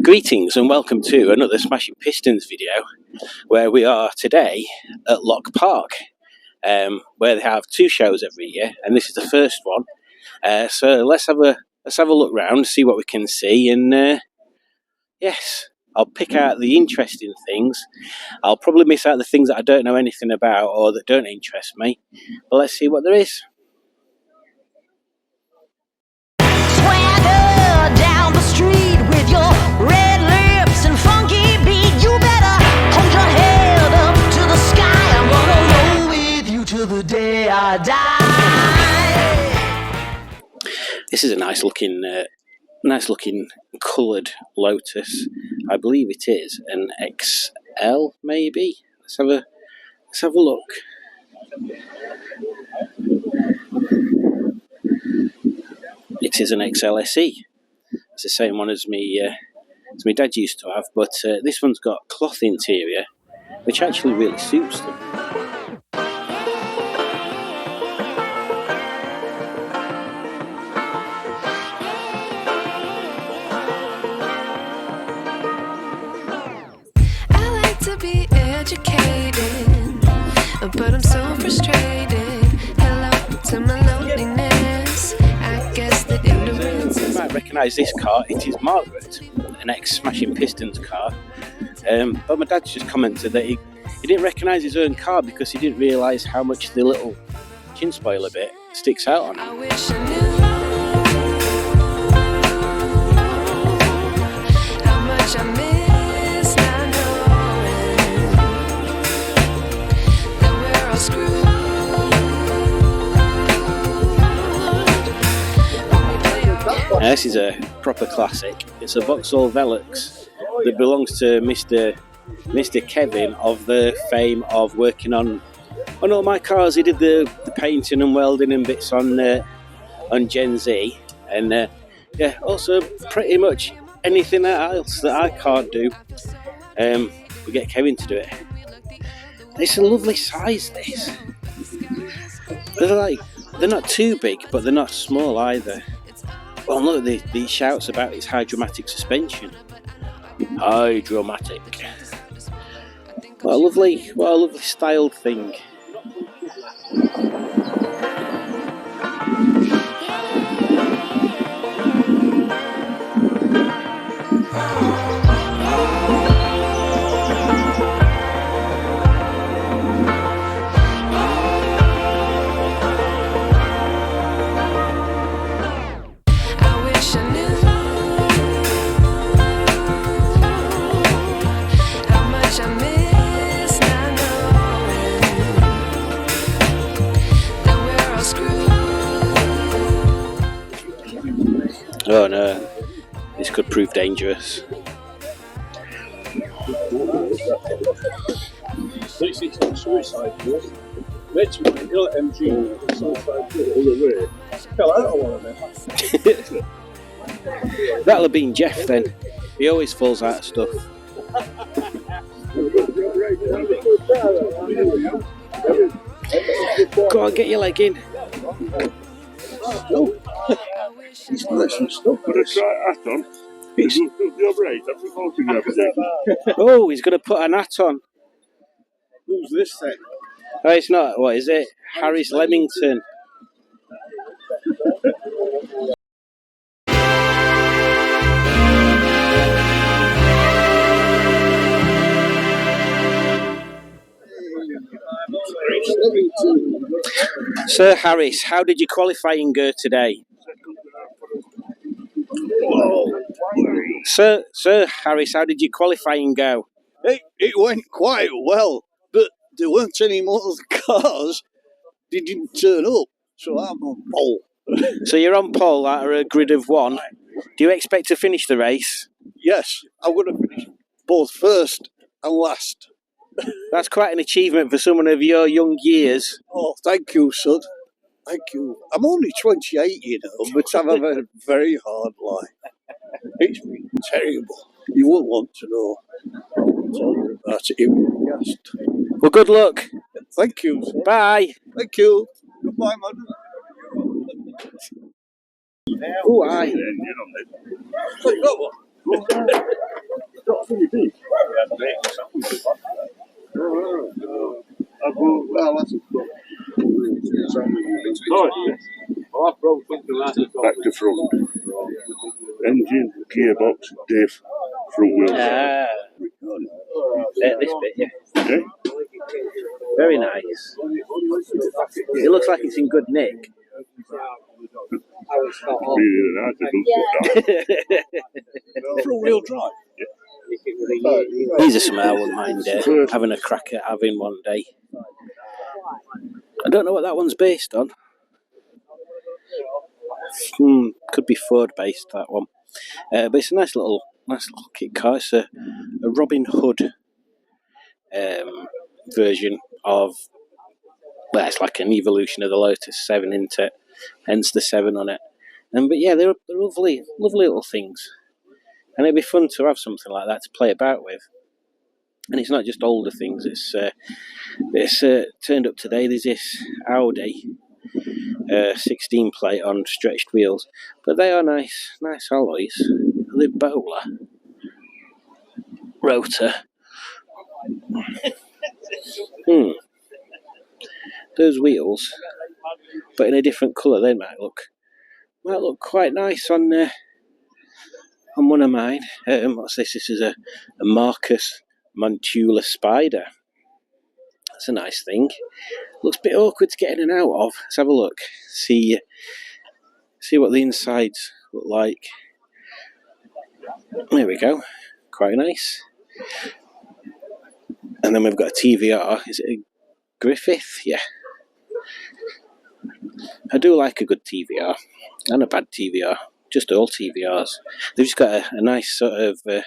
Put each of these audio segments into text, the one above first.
Greetings and welcome to another Smashing Pistons video, where we are today at Locke Park, where they have two shows every year, and this is the first one. So let's have a look round, see what we can see, and yes, I'll pick out the interesting things. I'll probably miss out the things that I don't know anything about or that don't interest me, but let's see what there is. Swagger down the street with your red lips and funky beat. You better hold your head up to the sky. I'm gonna roll with you till the day I die. This is a nice looking coloured Lotus. I believe it is an XL, maybe. Let's have a look. It is an XLSE. It's the same one as my dad used to have, but this one's got cloth interior, which actually really suits them. I like to be educated, but I'm so frustrated. Hello to my loneliness. I guess that ignorance is... You might recognise this car. It is Margaret, an ex-Smashing Pistons car. But my dad just commented that he didn't recognise his own car because he didn't realise how much the little chin spoiler bit sticks out on it. I wish I knew how much I miss not knowing that we're all screwed. Now, this is a proper classic. It's a Vauxhall Velox that belongs to Mr. Kevin of the fame of working on all my cars. He did the painting and welding and bits on Gen Z, and also pretty much anything else that I can't do. We get Kevin to do it. It's a lovely size. This. They're not too big, but they're not small either. Oh, look, the shouts about its hydromatic suspension. Hydromatic. What a lovely styled thing. Oh no, this could prove dangerous. 36 on suicide force. Let's go MG suicide force. Fell out of one of them. That'll have been Jeff then. He always falls out of stuff. Go on, get your leg in. He's nice and stuff. Got a dry hat on. He's right. That's what Oh, he's going to put an hat on. Who's this thing? Oh, it's not. What is it? Harris Leamington. Sir Harris, how did your qualifying go today? Sir Harris, how did your qualifying go? It went quite well, but there weren't any more cars. They didn't turn up, so I'm on pole. So you're on pole out of a grid of one. Do you expect to finish the race? Yes, I'm going to finish both first and last. That's quite an achievement for someone of your young years. Oh, thank you, son. Thank you. I'm only 28, you know, but I've had a very hard life. It's been terrible. You wouldn't want to know. I'll tell you about it if you asked. Well, good luck. Thank you, son. Bye. Thank you. Goodbye, madam. Oh, aye. Back to front. Engine, gearbox, diff, front wheel drive. This bit, yeah. Okay. Very nice. It looks like it's in good nick. Really nice. Front wheel drive. These are some I wouldn't mind having a crack at having one day. I don't know what that one's based on. Could be Ford based, that one. But it's a nice little kit car. It's a Robin Hood version of, well, it's like an evolution of the Lotus 7 into it, hence the 7 on it. But yeah, they're lovely little things. And it'd be fun to have something like that to play about with. And it's not just older things, it's turned up today. There's this Audi 16 plate on stretched wheels, but they are nice alloys. The Bowler rotor. Those wheels, but in a different colour, they might look quite nice on one of mine. What's this? This is a Marcus Montula Spider. That's a nice thing. Looks a bit awkward to get in and out of. Let's have a look. See what the insides look like. There we go. Quite nice. And then we've got a TVR. Is it a Griffith? Yeah. I do like a good TVR. And a bad TVR. Just all TVRs. They've just got a nice sort of a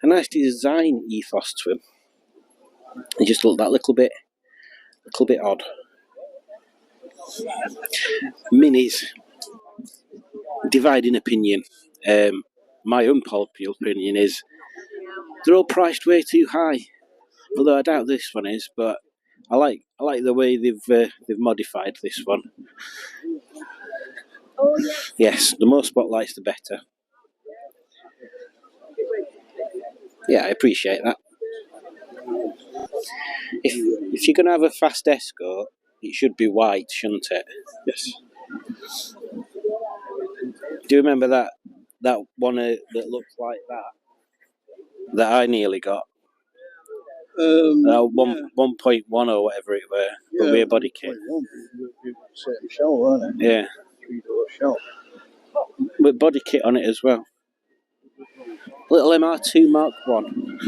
nice design ethos to them. They just look that little bit odd. Minis. Dividing opinion. My unpopular opinion is they're all priced way too high. Although I doubt this one is, but I like the way they've modified this one. Yes, the more spotlights, the better. Yeah, I appreciate that. If you're going to have a fast Escort, it should be white, shouldn't it? Yes. Do you remember that one that looks like that I nearly got? 1.1 or whatever it were, but with a body kit. Same shell, weren't it? Yeah. 3-door shell. With body kit on it as well. Little MR2 Mark 1.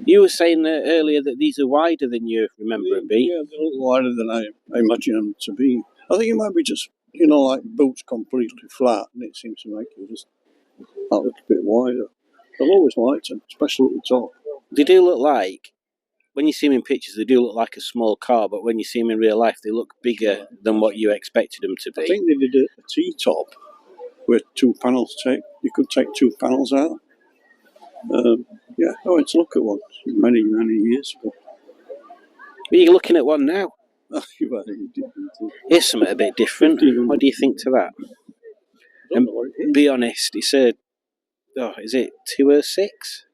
You were saying earlier that these are wider than you remember them being. Yeah, they're a little wider than I imagine them to be. I think it might be just, like boots completely flat, and it seems to make it just that little bit wider. I've always liked them, especially at the top. They do look like, when you see them in pictures, they do look like a small car, but when you see them in real life, they look bigger than what you expected them to be. I think they did a T-top with 2 panels. You could take 2 panels out. Yeah, I went to look at one many years ago. But you're looking at one now. Here's something a bit different. What do you think to that? And be honest, it's a... Oh, is it 206?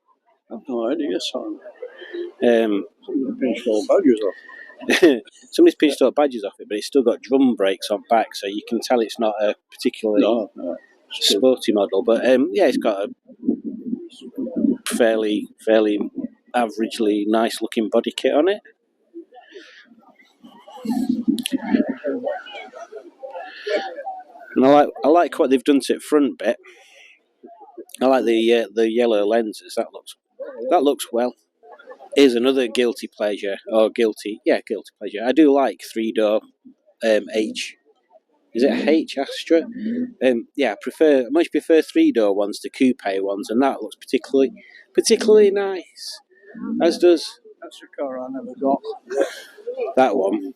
I've no idea, son. Somebody's pinched all badges off. Somebody's pinched all badges off it, but it's still got drum brakes on back, so you can tell it's not a particularly sporty model. But yeah, it's got a fairly averagely nice looking body kit on it. And I like what they've done to it front bit. I like the yellow lenses. That looks well. Here's another guilty pleasure. Guilty pleasure. I do like 3-door H. Is it a H Astra? Yeah, I much prefer 3-door ones to coupe ones, and that looks particularly nice. As does. That's a car I never got. That one.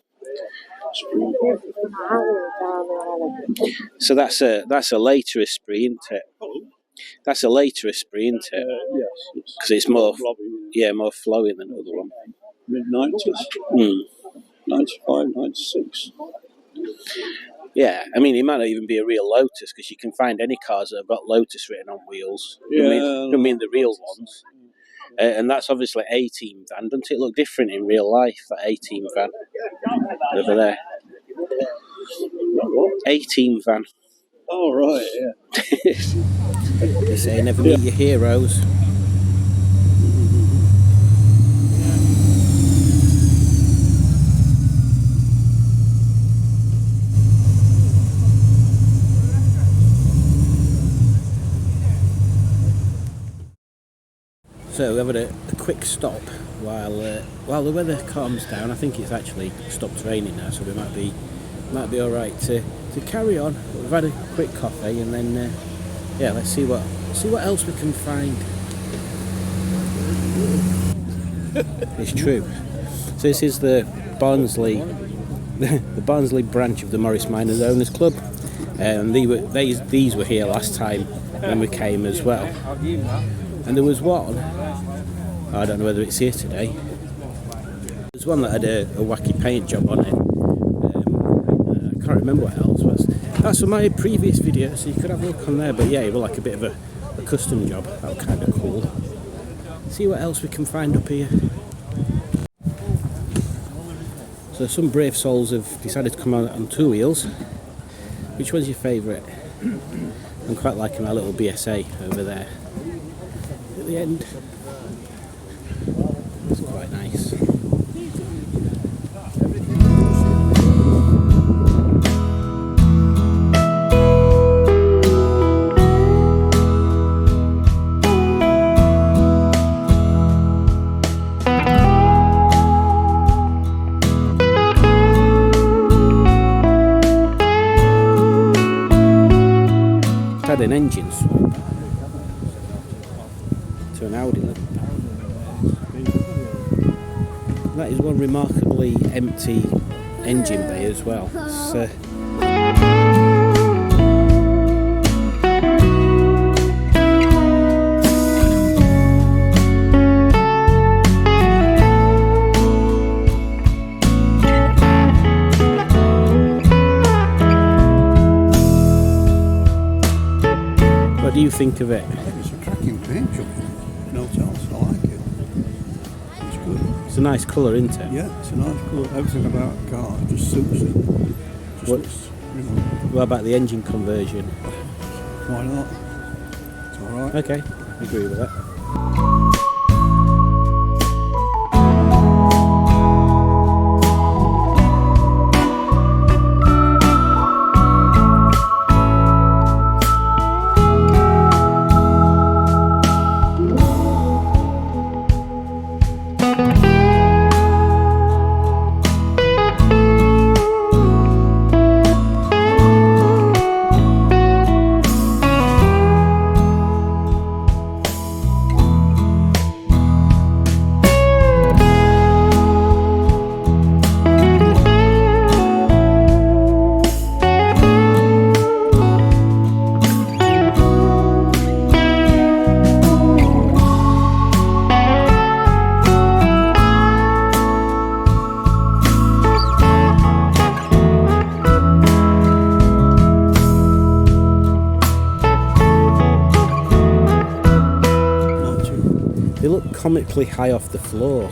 So that's a later Esprit, isn't it? That's a later Esprit, isn't it? Yes. Because it's more flowy than the other one. Mid-90s. 95, 96. Yeah, I mean, it might not even be a real Lotus, because you can find any cars that have got Lotus written on wheels. Yeah, I mean the real ones. And that's obviously A-team van. Doesn't it look different in real life, that A-team van over there? A-team van. Oh, right, yeah. They say never meet your heroes. So we're having a quick stop while the weather calms down. I think it's actually stopped raining now, so we might be all right to carry on. We've had a quick coffee, and then yeah, let's see what else we can find. It's true. So this is the Barnsley, the Barnsley branch of the Morris Miners Owners Club, and these were here last time when we came as well. And there was one, I don't know whether it's here today. There's one that had a wacky paint job on it. I can't remember what else was. That's from my previous video, so you could have a look on there. But yeah, it was like a bit of a custom job. That was kind of cool. See what else we can find up here. So some brave souls have decided to come out on two wheels. Which one's your favourite? I'm quite liking my little BSA over there at the end. It's quite nice. Had an engine swap to an Audi. That is one remarkably empty engine bay as well. What do you think of it? It's a cracking paint job. No else, I like it. It's good. It's a nice colour, isn't it? Yeah, it's a nice colour. Everything about the car just suits it. Just What- looks, you know, What about the engine conversion? why not? It's alright. Okay, I agree with that. They look comically high off the floor.